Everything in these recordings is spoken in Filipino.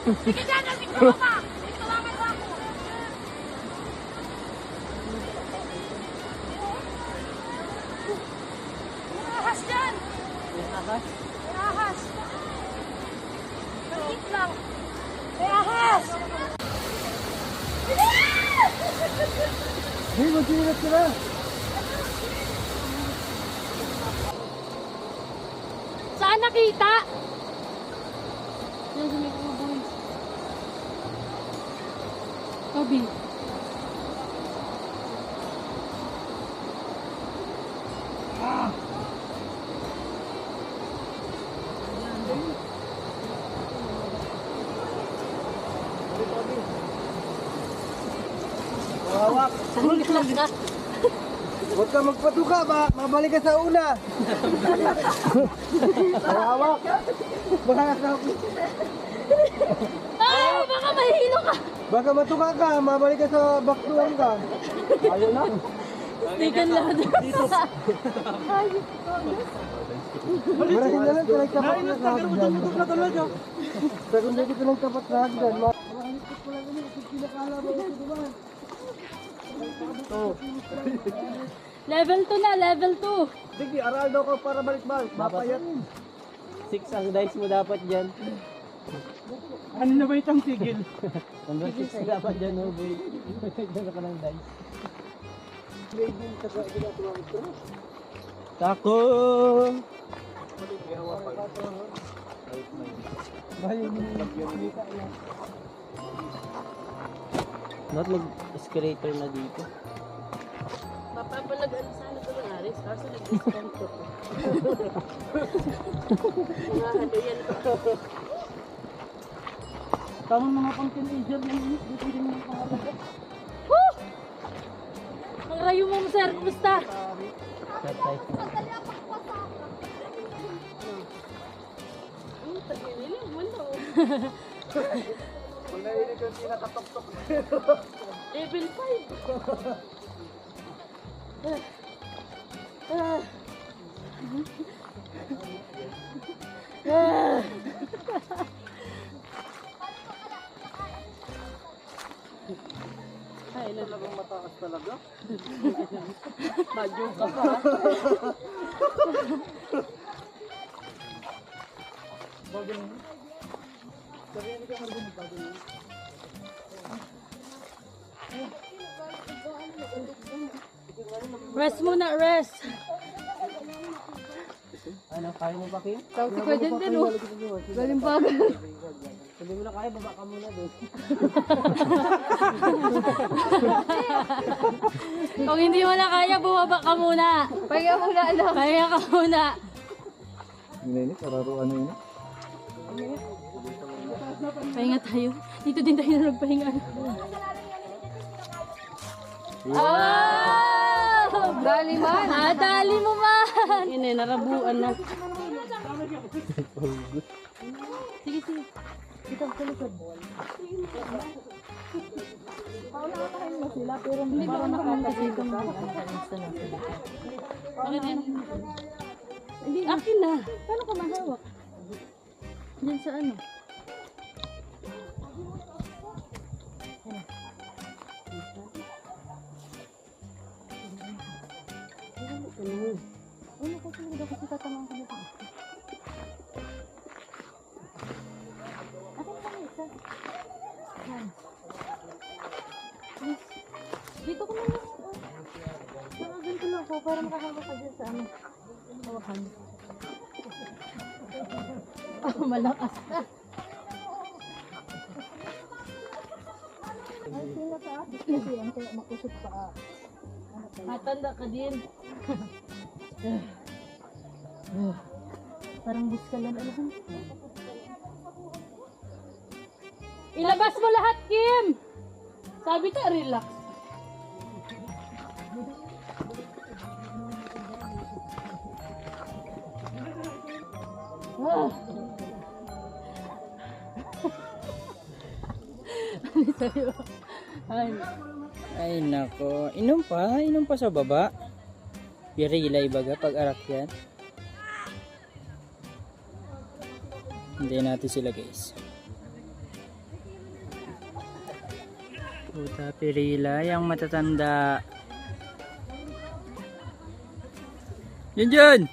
Sige dyan, nandito ka! Dito lang ako! May ahas dyan! May ahas. May ahas! Maliit lang! May ahas! Hey, mag-ingat ka na. Saan nakita? Yan sa may kuboy. Kabi. Hawak. Huwag ka magpatuka ba? Mabalik ka sa una. Hawak. Ay, baka mahilo ka! Baka matuka ka, mabalik ka sa baktuan ka. Ayaw na. Stikan lang. Marami na lang, tapat na hagdan. Sagong dito ka lang tapat na hagdan. Mahanipot ko lang ini, kasi pinakala mo ito naman. Level 2 na, level 2. Sige, aral daw ka para balik-balik. Mapayat. 6 ang dice mo dapat dyan. Ano na ba itong tigil? Number 6 dapat dyan, no boy. Dyan ka ng dice. Tako! Not mag-escalator na dito. Papapalagaan sana ito ng Aris, kaso nag-discount ko. Mga halayan ko. Tamang mga pang-teenager na yun. Dito din mga pangalaga. Woo! Ang rayo mo, sir. Kumusta? Shot dice na. Taginili, wala. Kung nainig yung pinakatok-tok. Level 5. Ay, Talagang mataas talaga. madyo ka pa. Bagay mo. Sabi niya ka marunong bagay mo. Rest muna, rest. Ano, kaya mo ba, Kim? Sauti ko dyan din, oh. Galing bagal. Sabi mo na kaya, baba ka muna doon. Kung hindi mo na kaya, bumaba ka muna. Pahinga muna, alam. Pahinga ka muna. Hindi, kararuan na yun. Pahinga tayo. Dito din tayo na nagpahinga. Oh! Dali man. Ah, dali mo man. Yun eh, narabuan na. Sige, sige. Dito sa likod. Nakakain mo sila, pero Hindi ko nakakasito mo. Bakit yan? Hindi, akin na. Paano ka mahawak? Diyan sa ano? Ano ko talaga kasi tatamang ko dito. Akin ka na isa. Yan. Yes. Dito ko lang. Nakaganto lang ko para makahawak ka dyan sa ano. Hawakan. Oh, malakas na. ay pinataas kasi yan, kaya makusot pa. Matanda ka din. Parang buskalan. Ilabas mo lahat, Kim! Sabi ka, relax. Ah. Ano sa'yo? Ay, Ay nako, inom pa sa baba. Pirilay baga pag arak yan. Hintayin natin sila guys. Puta Pirila, yung matatanda. Yun dyan!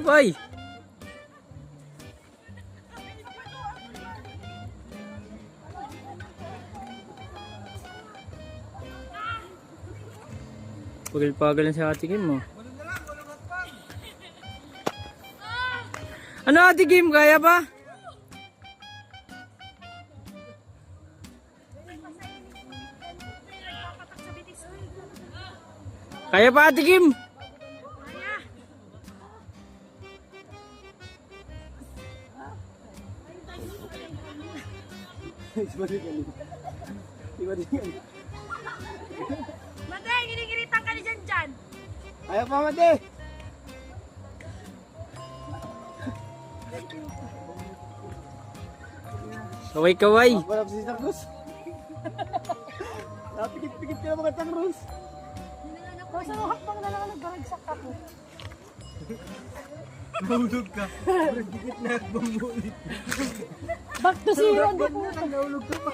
Kubay! Pagal-pagal lang sa atikim mo. Ano atikim? Kaya ba? Kaya pa atikim? Mate, ginigiritan ka ni Jan. Ayaw pa, mate! Kaway-kaway. Wala pa si Santa Cruz. Napikit-pikit ka na mga Santa Cruz. Basta mo hakbang na lang nagbaragsak ako. Nahulog ka. Dikit na bumulit. Back to zero. Nahulog ka pa.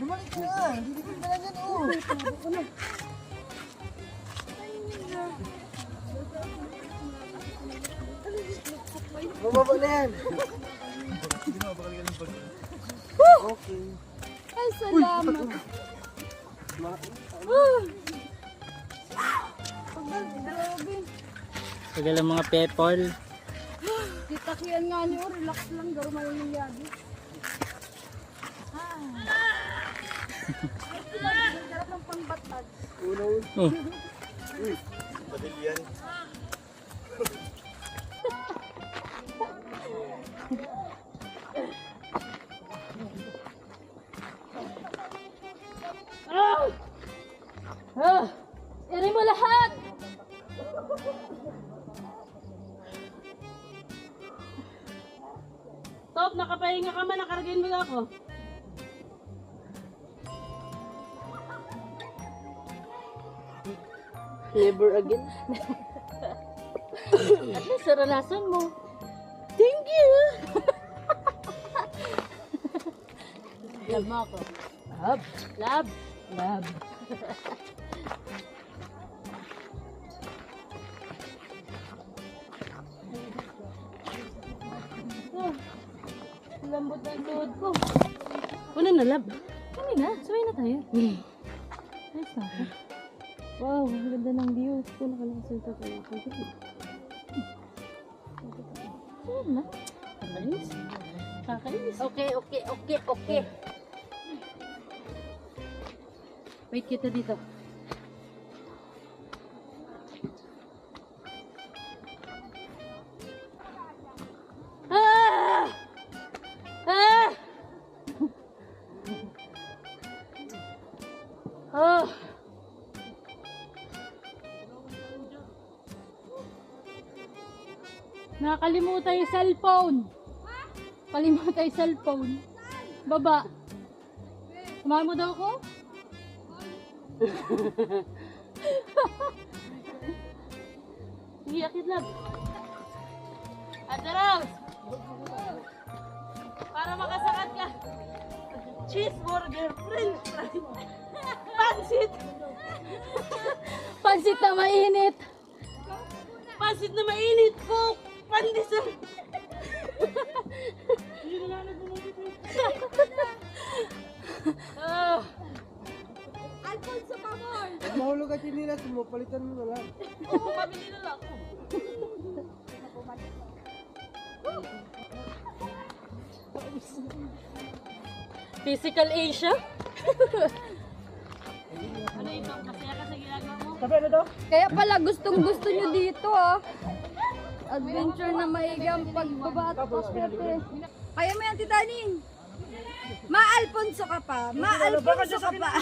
Bumalik ka na. Dikit na lang yan, oh. Bumaba na yan. Okay. Ay, salamat. Grabe. Tagal ang mga people. Kita kiyan nga niyo, relax lang, garo mo yung nangyari. Sarap ng pangbatad. Oh. Badil yan. Eri mo lahat! Top, nakapahinga ka man, nakaragayin mo na ako. Never again. At least, saranasan mo. Thank you! Love mo ako. Love. Love. Love. Lambot ng tuhod ko. Una na, love. Kami na. Sabay na tayo. Ayos na ako. Wow, ang ganda ng view. Ito nakalasalta tayo ako. Ayan na. Kakainis. Kakainis. Okay. Wait kita dito. Ah! Ah! Oh! Nakalimutan yung cellphone. Kalimutan yung cellphone. Baba. Samahan mo daw ako? Sige, akit lang. Ate Rose! Para makasakat ka. Cheeseburger, french fries, pansit. Pansit na mainit. Pansit na mainit po. Pandesal. Alfonso Pamor. Pag mahulog ka chinilas mo, palitan mo na lang. Oo, pabili na lang ako. Physical Asia? Ano ito? Masaya ka sa ginagawa mo? Sabi ano daw? Kaya pala gustong gusto nyo dito ah. Adventure na maigang pagbaba at pasperte. Kaya mo yan, Titanin. Ma-Alfonso ka pa. Ma-Alfonso ka pa.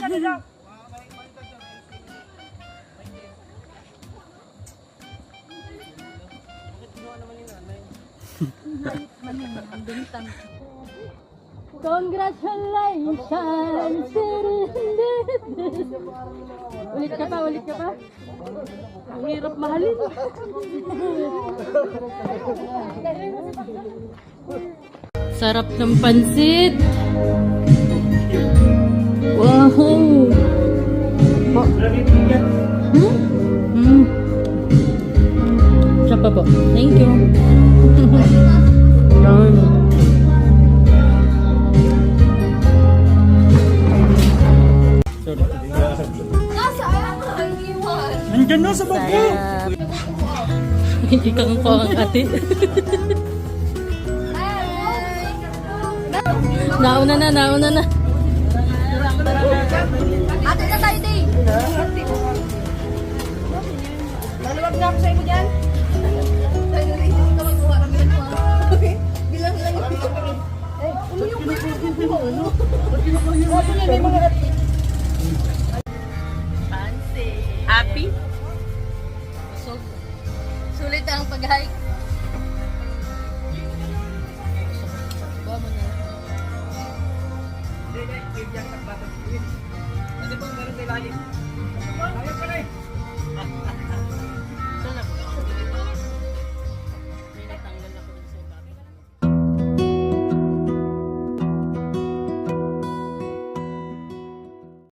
Congratulations! Ulit ka pa. Ang hirap mahalin. Sarap ng pansit. Wow! po. Hmm. Siya pa po. Thank you. Yan. Sorry. Nasaan ang iwan? Nandyan na sa baba. Hindi kang ko ang ate. Nauna na. Ate na tayo, Day. Maluwag na ako sa inyo dyan. Tayo rin yung tawag-tuwa kami ng mga. Bilang lang yung pito. Umiyong ba yung Happy? sulit ang pag-hike. Ano bang meron kay Lalim? Kaya pala eh.